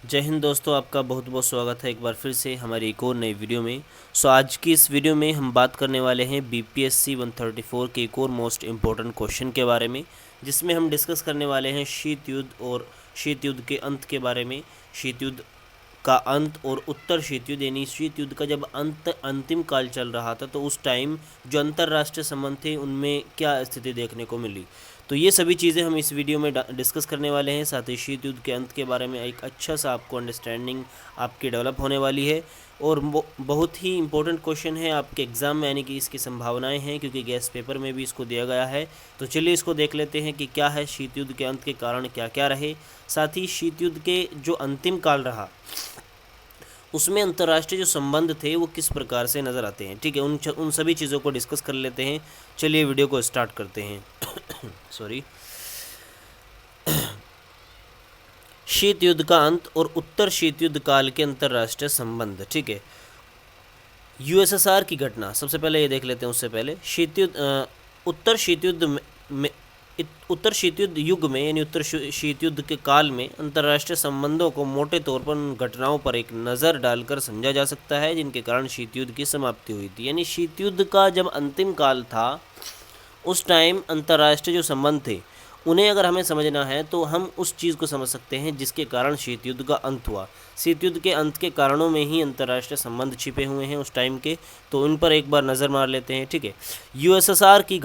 जय हिंद दोस्तों, आपका बहुत बहुत स्वागत है एक बार फिर से हमारी एक और नई वीडियो में। आज की इस वीडियो में हम बात करने वाले हैं बीपीएससी 134 के एक और मोस्ट इम्पोर्टेंट क्वेश्चन के बारे में, जिसमें हम डिस्कस करने वाले हैं शीत युद्ध और शीत युद्ध के अंत के बारे में। शीत युद्ध का अंत और उत्तर शीत युद्ध, यानी शीत युद्ध का जब अंतिम काल चल रहा था तो उस टाइम जो अंतर्राष्ट्रीय संबंध थे उनमें क्या स्थिति देखने को मिली। तो ये सभी चीज़ें हम इस वीडियो में डिस्कस करने वाले हैं। साथ ही शीत युद्ध के अंत के बारे में एक अच्छा सा आपको अंडरस्टैंडिंग आपकी डेवलप होने वाली है। और बहुत ही इंपॉर्टेंट क्वेश्चन है आपके एग्ज़ाम में, यानी कि इसकी संभावनाएं हैं, क्योंकि गैस पेपर में भी इसको दिया गया है। तो चलिए इसको देख लेते हैं कि क्या है शीत युद्ध के अंत के कारण क्या क्या रहे। साथ ही शीत युद्ध के जो अंतिम काल रहा उसमें अंतर्राष्ट्रीय जो संबंध थे वो किस प्रकार से नज़र आते हैं। ठीक है, उन सभी चीज़ों को डिस्कस कर लेते हैं। चलिए वीडियो को स्टार्ट करते हैं। सॉरी। शीत युद्ध का अंत और उत्तर शीत युद्ध काल के अंतर्राष्ट्रीय संबंध। ठीक है, यूएसएसआर की घटना सबसे पहले ये देख लेते हैं। उससे पहले शीत युद्ध उत्तर शीत युद्ध में उत्तर शीत युद्ध युग में, यानी उत्तर शीत युद्ध के काल में अंतर्राष्ट्रीय संबंधों को मोटे तौर पर उन घटनाओं पर एक नज़र डालकर समझा जा सकता है जिनके कारण शीत युद्ध की समाप्ति हुई थी। यानी शीत युद्ध का जब अंतिम काल था उस टाइम अंतर्राष्ट्रीय जो संबंध थे उन्हें अगर हमें समझना है तो हम उस चीज़ को समझ सकते हैं जिसके कारण शीत युद्ध का अंत हुआ। शीत युद्ध के अंत के कारणों में ही अंतर्राष्ट्रीय संबंध छिपे हुए हैं उस टाइम के, तो उन पर एक बार नज़र मार लेते हैं। ठीक है, यूएसएसआर की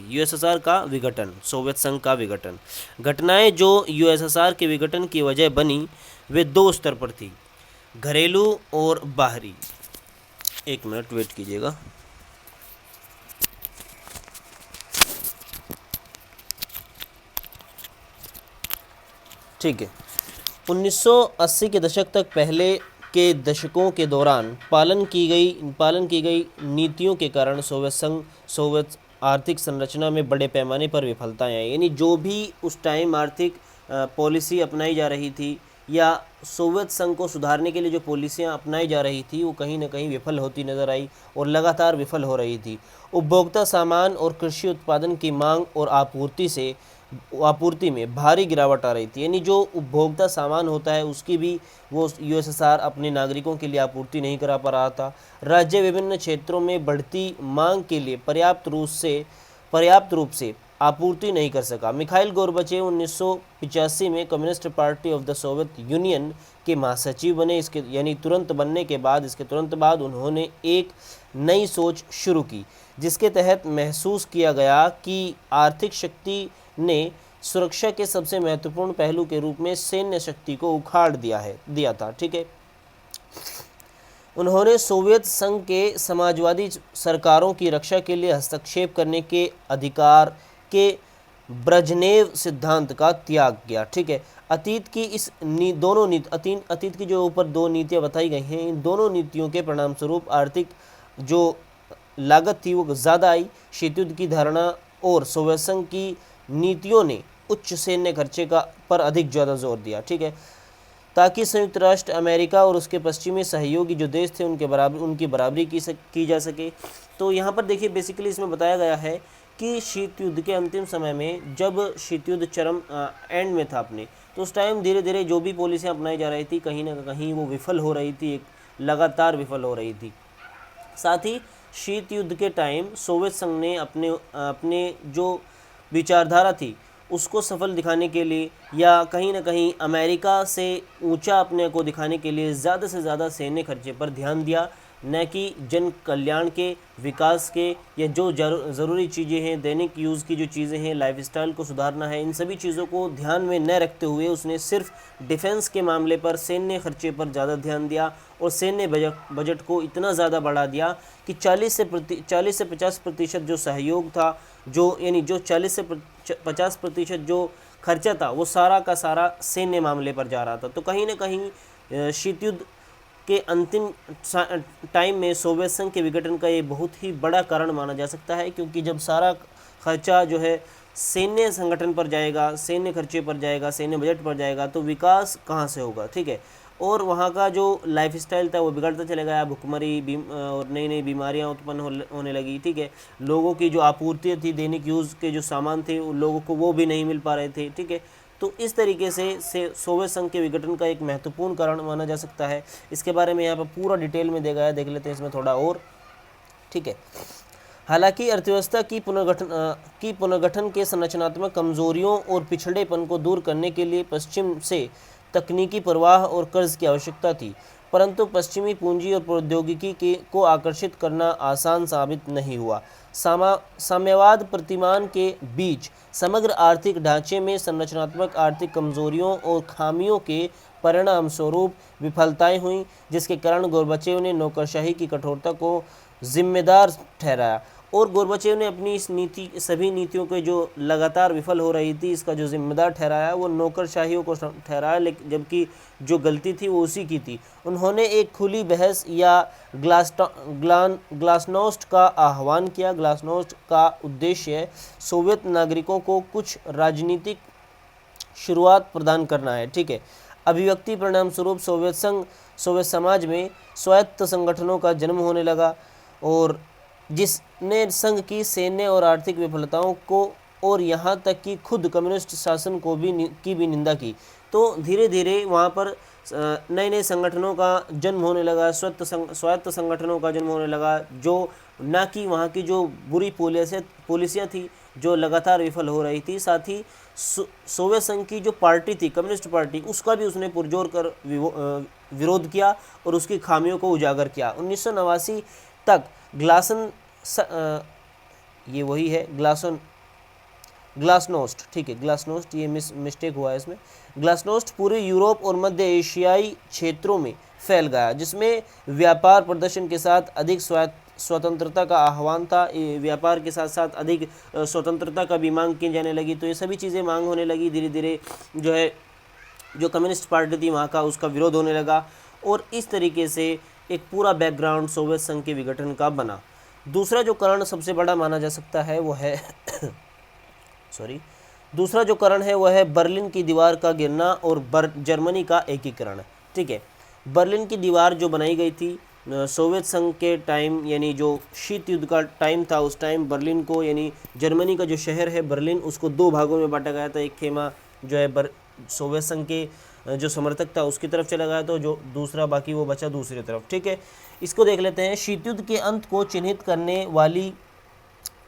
यूएसएसआर का विघटन, सोवियत संघ का विघटन। घटनाएं जो यूएसएसआर के विघटन की वजह बनी वे दो स्तर पर थी, घरेलू और बाहरी। एक मिनट वेट कीजिएगा। ठीक है, 1980 के दशक तक पहले के दशकों के दौरान पालन की गई नीतियों के कारण सोवियत आर्थिक संरचना में बड़े पैमाने पर विफलताएं आई। यानी जो भी उस टाइम आर्थिक पॉलिसी अपनाई जा रही थी या सोवियत संघ को सुधारने के लिए जो पॉलिसियां अपनाई जा रही थी वो कहीं ना कहीं विफल होती नजर आई और लगातार विफल हो रही थी। उपभोक्ता सामान और कृषि उत्पादन की मांग और आपूर्ति में भारी गिरावट आ रही थी। यानी जो उपभोक्ता सामान होता है उसकी भी वो यूएसएसआर अपने नागरिकों के लिए आपूर्ति नहीं करा पा रहा था। राज्य विभिन्न क्षेत्रों में बढ़ती मांग के लिए पर्याप्त रूप से आपूर्ति नहीं कर सका। मिखाइल गोर्बाचेव 1985 में communist party of the Soviet union के महासचिव बने। इसके यानी तुरंत बनने के बाद, इसके तुरंत बाद उन्होंने एक नई सोच शुरू की जिसके तहत महसूस किया गया कि आर्थिक शक्ति ने सुरक्षा के सबसे महत्वपूर्ण पहलू के रूप में सैन्य शक्ति को उखाड़ दिया था। ठीक है, उन्होंने सोवियत संघ के समाजवादी सरकारों की रक्षा के लिए हस्तक्षेप करने के अधिकार के ब्रजनेव सिद्धांत का त्याग किया। ठीक है, अतीत की जो ऊपर दो नीतियां बताई गई हैं, इन दोनों नीतियों के परिणाम स्वरूप आर्थिक जो लागत थी वो ज़्यादा आई। शीत युद्ध की धारणा और सोवियत संघ की नीतियों ने उच्च सैन्य खर्चे पर अधिक ज़्यादा जोर दिया। ठीक है, ताकि संयुक्त राष्ट्र अमेरिका और उसके पश्चिमी सहयोगी जो देश थे उनकी बराबरी की जा सके। तो यहाँ पर देखिए बेसिकली इसमें बताया गया है कि शीत युद्ध के अंतिम समय में जब शीत युद्ध चरम एंड में था अपने, तो उस टाइम धीरे धीरे जो भी पॉलिसियाँ अपनाई जा रही थी कहीं ना कहीं वो विफल हो रही थी, लगातार विफल हो रही थी। साथ ही शीत युद्ध के टाइम सोवियत संघ ने अपने जो विचारधारा थी उसको सफल दिखाने के लिए या कहीं ना कहीं अमेरिका से ऊंचा अपने को दिखाने के लिए ज़्यादा से ज़्यादा सैन्य खर्चे पर ध्यान दिया, न कि जन कल्याण के, विकास के, या जो ज़रूरी चीज़ें हैं, दैनिक यूज़ की जो चीज़ें हैं, लाइफस्टाइल को सुधारना है, इन सभी चीज़ों को ध्यान में न रखते हुए उसने सिर्फ डिफेंस के मामले पर, सैन्य खर्चे पर ज़्यादा ध्यान दिया और सैन्य बजट को इतना ज़्यादा बढ़ा दिया कि 40 से 50% जो सहयोग था, जो यानी जो 40 से 50% जो खर्चा था वो सारा का सारा सैन्य मामले पर जा रहा था। तो कहीं ना कहीं शीत युद्ध के अंतिम टाइम में सोवियत संघ के विघटन का ये बहुत ही बड़ा कारण माना जा सकता है, क्योंकि जब सारा खर्चा जो है सैन्य संगठन पर जाएगा, सैन्य खर्चे पर जाएगा, सैन्य बजट पर जाएगा, तो विकास कहाँ से होगा। ठीक है, और वहाँ का जो लाइफस्टाइल था वो बिगड़ता चला गया, भुखमरी और नई नई बीमारियाँ उत्पन्न होने लगी। ठीक है, लोगों की जो आपूर्ति थी, दैनिक यूज़ के जो सामान थे उन लोगों को वो भी नहीं मिल पा रहे थे। ठीक है, तो इस तरीके से सोवियत संघ के विघटन का एक महत्वपूर्ण कारण माना जा सकता है। इसके बारे में यहाँ पर पूरा डिटेल में देखा है, देख लेते हैं इसमें थोड़ा और, ठीक है। हालांकि अर्थव्यवस्था की पुनर्गठन के संरचनात्मक कमजोरियों और पिछड़ेपन को दूर करने के लिए पश्चिम से तकनीकी प्रवाह और कर्ज की आवश्यकता थी, परंतु पश्चिमी पूंजी और प्रौद्योगिकी को आकर्षित करना आसान साबित नहीं हुआ। साम्यवाद प्रतिमान के बीच समग्र आर्थिक ढांचे में संरचनात्मक आर्थिक कमजोरियों और खामियों के परिणाम स्वरूप विफलताएं हुईं, जिसके कारण गोर्बाचेव ने नौकरशाही की कठोरता को जिम्मेदार ठहराया और गोर्बाचेव ने अपनी इस सभी नीतियों के जो लगातार विफल हो रही थी, इसका जो जिम्मेदार ठहराया वो नौकरशाहियों को ठहराया, लेकिन जबकि जो गलती थी वो उसी की थी। उन्होंने एक खुली बहस या ग्लासनोस्ट का आह्वान किया। ग्लासनोस्ट का उद्देश्य सोवियत नागरिकों को कुछ राजनीतिक शुरुआत प्रदान करना है, ठीक है। अभिव्यक्ति परिणाम स्वरूप सोवियत समाज में स्वायत्त संगठनों का जन्म होने लगा और जिसने संघ की सैन्य और आर्थिक विफलताओं को और यहाँ तक कि खुद कम्युनिस्ट शासन को भी निंदा की। तो धीरे धीरे वहाँ पर नए नए संगठनों का जन्म होने लगा, स्वायत्त संगठनों का जन्म होने लगा, जो ना कि वहाँ की जो बुरी पॉलिसियाँ थी जो लगातार विफल हो रही थी। साथ ही सोवियत संघ की जो पार्टी थी, कम्युनिस्ट पार्टी, उसका भी उसने पुरजोर कर विरोध किया और उसकी खामियों को उजागर किया। 1989 तक ग्लासनोस्ट, ठीक है, ग्लासनोस्ट, ये मिस्टेक हुआ है इसमें। ग्लासनोस्ट पूरे यूरोप और मध्य एशियाई क्षेत्रों में फैल गया, जिसमें व्यापार प्रदर्शन के साथ अधिक स्वतंत्रता का आह्वान था। व्यापार के साथ साथ अधिक स्वतंत्रता का भी मांग की जाने लगी। तो ये सभी चीज़ें मांग होने लगी। धीरे धीरे जो है जो कम्युनिस्ट पार्टी थी वहाँ का उसका विरोध होने लगा और इस तरीके से एक पूरा बैकग्राउंड सोवियत संघ के विघटन का बना। दूसरा जो कारण सबसे बड़ा माना जा सकता है वो है दूसरा जो कारण है वह है बर्लिन की दीवार का गिरना और जर्मनी का एकीकरण, ठीक है। बर्लिन की दीवार जो बनाई गई थी सोवियत संघ के टाइम, यानी जो शीत युद्ध का टाइम था, उस टाइम बर्लिन को, यानी जर्मनी का जो शहर है बर्लिन, उसको दो भागों में बांटा गया था। एक खेमा जो है सोवियत संघ के जो समर्थक था उसकी तरफ चला गया, तो जो दूसरा बाकी वो बचा दूसरी तरफ, ठीक है। इसको देख लेते हैं। शीत युद्ध के अंत को चिन्हित करने वाली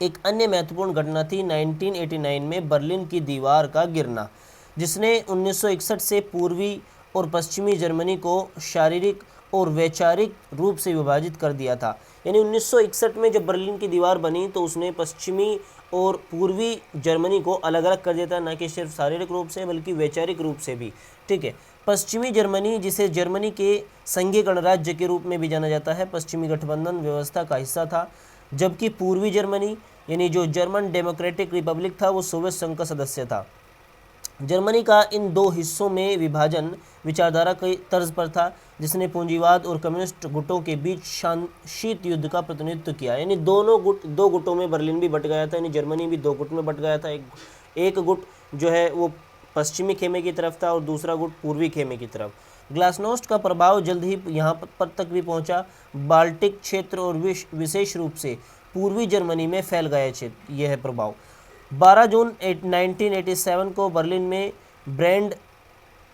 एक अन्य महत्वपूर्ण घटना थी 1989 में बर्लिन की दीवार का गिरना, जिसने 1961 से पूर्वी और पश्चिमी जर्मनी को शारीरिक और वैचारिक रूप से विभाजित कर दिया था। यानी 1961 में जब बर्लिन की दीवार बनी तो उसने पश्चिमी और पूर्वी जर्मनी को अलग अलग कर दिया था, न कि सिर्फ शारीरिक रूप से बल्कि वैचारिक रूप से भी, ठीक है। पश्चिमी जर्मनी, जिसे जर्मनी के संघीय गणराज्य के रूप में भी जाना जाता है, पश्चिमी गठबंधन व्यवस्था का हिस्सा था, जबकि पूर्वी जर्मनी यानी जो जर्मन डेमोक्रेटिक रिपब्लिक था वो सोवियत संघ का सदस्य था। जर्मनी का इन दो हिस्सों में विभाजन विचारधारा की तर्ज पर था, जिसने पूंजीवाद और कम्युनिस्ट गुटों के बीच शीत युद्ध का प्रतिनिधित्व किया। यानी दो गुटों में बर्लिन भी बट गया था, यानी जर्मनी भी दो गुट में बट गया था। एक गुट जो है वो पश्चिमी खेमे की तरफ था और दूसरा गुट पूर्वी खेमे की तरफ। ग्लासनोस्ट का प्रभाव जल्द ही यहाँ पर तक भी पहुँचा। बाल्टिक क्षेत्र और विशेष रूप से पूर्वी जर्मनी में फैल गया यह प्रभाव। 12 जून 1987 को बर्लिन में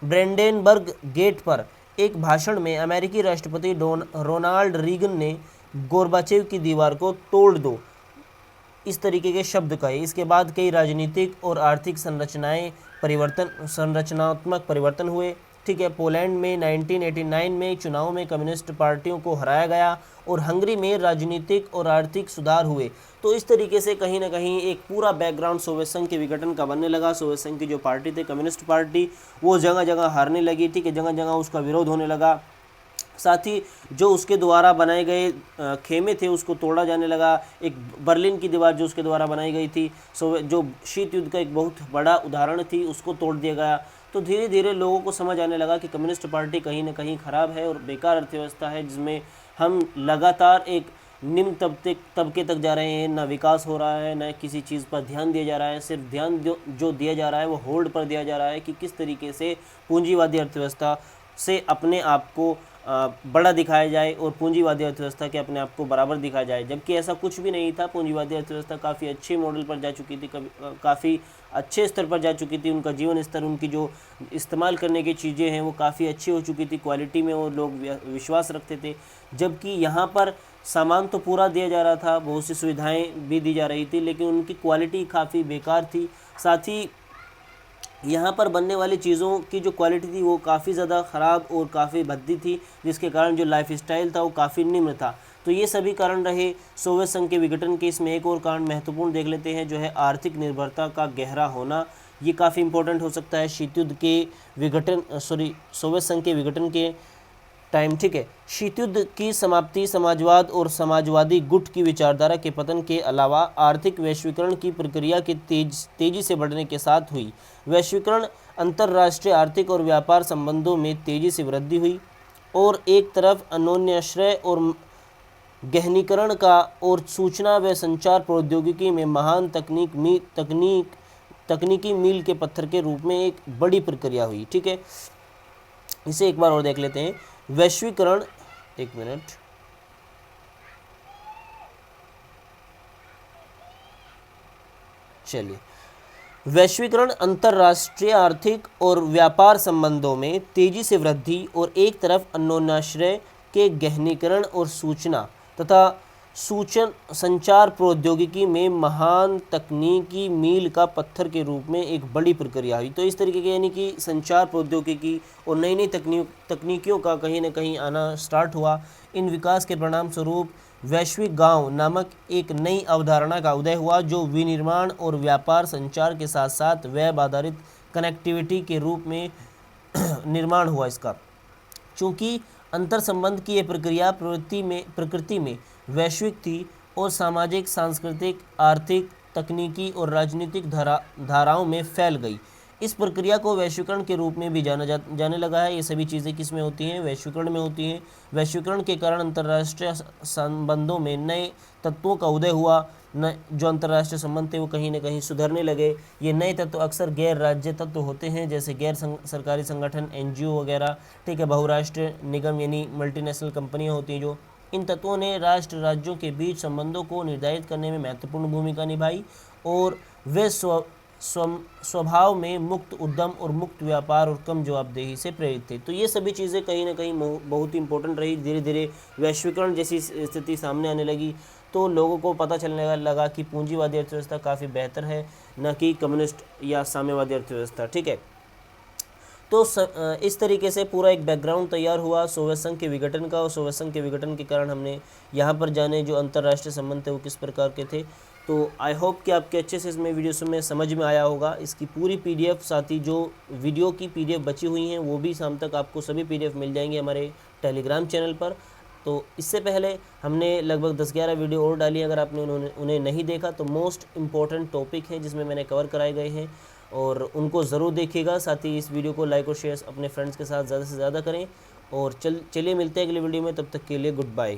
ब्रेंडेनबर्ग गेट पर एक भाषण में अमेरिकी राष्ट्रपति रोनाल्ड रीगन ने गोर्बाचेव की दीवार को तोड़ दो, इस तरीके के शब्द कहे। इसके बाद कई राजनीतिक और आर्थिक संरचनात्मक परिवर्तन हुए, ठीक है। पोलैंड में 1989 में चुनाव में कम्युनिस्ट पार्टियों को हराया गया और हंगरी में राजनीतिक और आर्थिक सुधार हुए। तो इस तरीके से कहीं ना कहीं एक पूरा बैकग्राउंड सोवियत संघ के विघटन का बनने लगा। सोवियत संघ की जो पार्टी थी कम्युनिस्ट पार्टी, वो जगह जगह हारने लगी, ठीक है, जगह जगह उसका विरोध होने लगा। साथ ही जो उसके द्वारा बनाए गए खेमे थे उसको तोड़ा जाने लगा। एक बर्लिन की दीवार जो उसके द्वारा बनाई गई थी, जो शीत युद्ध का एक बहुत बड़ा उदाहरण थी, उसको तोड़ दिया गया। तो धीरे धीरे लोगों को समझ आने लगा कि कम्युनिस्ट पार्टी कहीं ना कहीं ख़राब है और बेकार अर्थव्यवस्था है, जिसमें हम लगातार एक निम्न तबके तक जा रहे हैं। ना विकास हो रहा है, ना किसी चीज़ पर ध्यान दिया जा रहा है। सिर्फ ध्यान जो दिया जा रहा है वो होल्ड पर दिया जा रहा है कि किस तरीके से पूंजीवादी अर्थव्यवस्था से अपने आप को बड़ा दिखाया जाए और पूंजीवादी अर्थव्यवस्था के अपने आप को बराबर दिखाया जाए, जबकि ऐसा कुछ भी नहीं था। पूंजीवादी अर्थव्यवस्था काफ़ी अच्छे मॉडल पर जा चुकी थी, काफ़ी अच्छे स्तर पर जा चुकी थी। उनका जीवन स्तर, उनकी जो इस्तेमाल करने की चीज़ें हैं वो काफ़ी अच्छी हो चुकी थी, क्वालिटी में वो लोग विश्वास रखते थे। जबकि यहाँ पर सामान तो पूरा दिया जा रहा था, बहुत सी सुविधाएं भी दी जा रही थी, लेकिन उनकी क्वालिटी काफ़ी बेकार थी। साथ ही यहाँ पर बनने वाली चीज़ों की जो क्वालिटी थी वो काफ़ी ज़्यादा ख़राब और काफ़ी भद्दी थी, जिसके कारण जो लाइफ स्टाइल था वो काफ़ी निम्न था। तो ये सभी कारण रहे सोवियत संघ के विघटन के। इसमें एक और कारण महत्वपूर्ण देख लेते हैं, जो है आर्थिक निर्भरता का गहरा होना। ये काफ़ी इंपॉर्टेंट हो सकता है शीत युद्ध के विघटन सोवियत संघ के विघटन के टाइम, ठीक है। शीत युद्ध की समाप्ति समाजवाद और समाजवादी गुट की विचारधारा के पतन के अलावा आर्थिक वैश्वीकरण की प्रक्रिया के तेजी से बढ़ने के साथ हुई। वैश्वीकरण अंतर्राष्ट्रीय आर्थिक और व्यापार संबंधों में तेजी से वृद्धि हुई और एक तरफ अन्योन्याश्रय और गहनीकरण का और सूचना व संचार प्रौद्योगिकी में महान तकनीकी मील के पत्थर के रूप में एक बड़ी प्रक्रिया हुई, ठीक है। इसे एक बार और देख लेते हैं। वैश्वीकरण, एक मिनट, चलिए। वैश्वीकरण अंतर्राष्ट्रीय आर्थिक और व्यापार संबंधों में तेजी से वृद्धि और एक तरफ अन्योन्याश्रय के गहनीकरण और सूचना तथा संचार प्रौद्योगिकी में महान तकनीकी मील का पत्थर के रूप में एक बड़ी प्रक्रिया हुई। तो इस तरीके के यानी कि संचार प्रौद्योगिकी और नई नई तकनीकियों का कहीं ना कहीं आना स्टार्ट हुआ। इन विकास के परिणाम स्वरूप वैश्विक गांव नामक एक नई अवधारणा का उदय हुआ, जो विनिर्माण और व्यापार संचार के साथ साथ वेब आधारित कनेक्टिविटी के रूप में निर्माण हुआ इसका। चूँकि अंतर संबंध की यह प्रक्रिया प्रकृति में वैश्विक थी और सामाजिक, सांस्कृतिक, आर्थिक, तकनीकी और राजनीतिक धाराओं में फैल गई। इस प्रक्रिया को वैश्वीकरण के रूप में भी जाने लगा है। ये सभी चीज़ें किस में होती हैं? वैश्वीकरण में होती हैं। वैश्वीकरण के कारण अंतर्राष्ट्रीय संबंधों में नए तत्वों का उदय हुआ। जो अंतर्राष्ट्रीय संबंध थे वो कहीं ना कहीं सुधरने लगे। ये नए तत्व अक्सर गैर राज्य तत्व होते हैं, जैसे गैर सरकारी संगठन, NGO वगैरह, ठीक है। बहुराष्ट्रीय निगम यानी मल्टीनेशनल कंपनियां होती हैं जो। इन तत्वों ने राष्ट्र राज्यों के बीच संबंधों को निर्धारित करने में महत्वपूर्ण भूमिका निभाई और वे स्वभाव में मुक्त उद्यम और मुक्त व्यापार और कम जवाबदेही से प्रेरित थे। तो ये सभी चीज़ें कहीं ना कहीं बहुत ही इंपॉर्टेंट रही। धीरे धीरे वैश्वीकरण जैसी स्थिति सामने आने लगी तो लोगों को पता चलने लगा कि पूंजीवादी अर्थव्यवस्था काफ़ी बेहतर है, न कि कम्युनिस्ट या साम्यवादी अर्थव्यवस्था, ठीक है। तो इस तरीके से पूरा एक बैकग्राउंड तैयार हुआ सोवियत संघ के विघटन का, और सोवियत संघ के विघटन के कारण हमने यहाँ पर जाने जो अंतर्राष्ट्रीय संबंध थे वो किस प्रकार के थे। तो आई होप कि आपके अच्छे से इसमें वीडियो में समझ में आया होगा। इसकी पूरी PDF, साथ ही जो वीडियो की PDF बची हुई हैं वो भी शाम तक आपको सभी PDF मिल जाएंगे हमारे टेलीग्राम चैनल पर। तो इससे पहले हमने लगभग 10-11 वीडियो और डाली। अगर आपने उन्हें नहीं देखा तो मोस्ट इम्पॉर्टेंट टॉपिक हैं जिसमें मैंने कवर कराए गए हैं, और उनको ज़रूर देखिएगा। साथ ही इस वीडियो को लाइक और शेयर अपने फ्रेंड्स के साथ ज़्यादा से ज़्यादा करें। और चलिए मिलते हैं अगले वीडियो में, तब तक के लिए गुड बाय।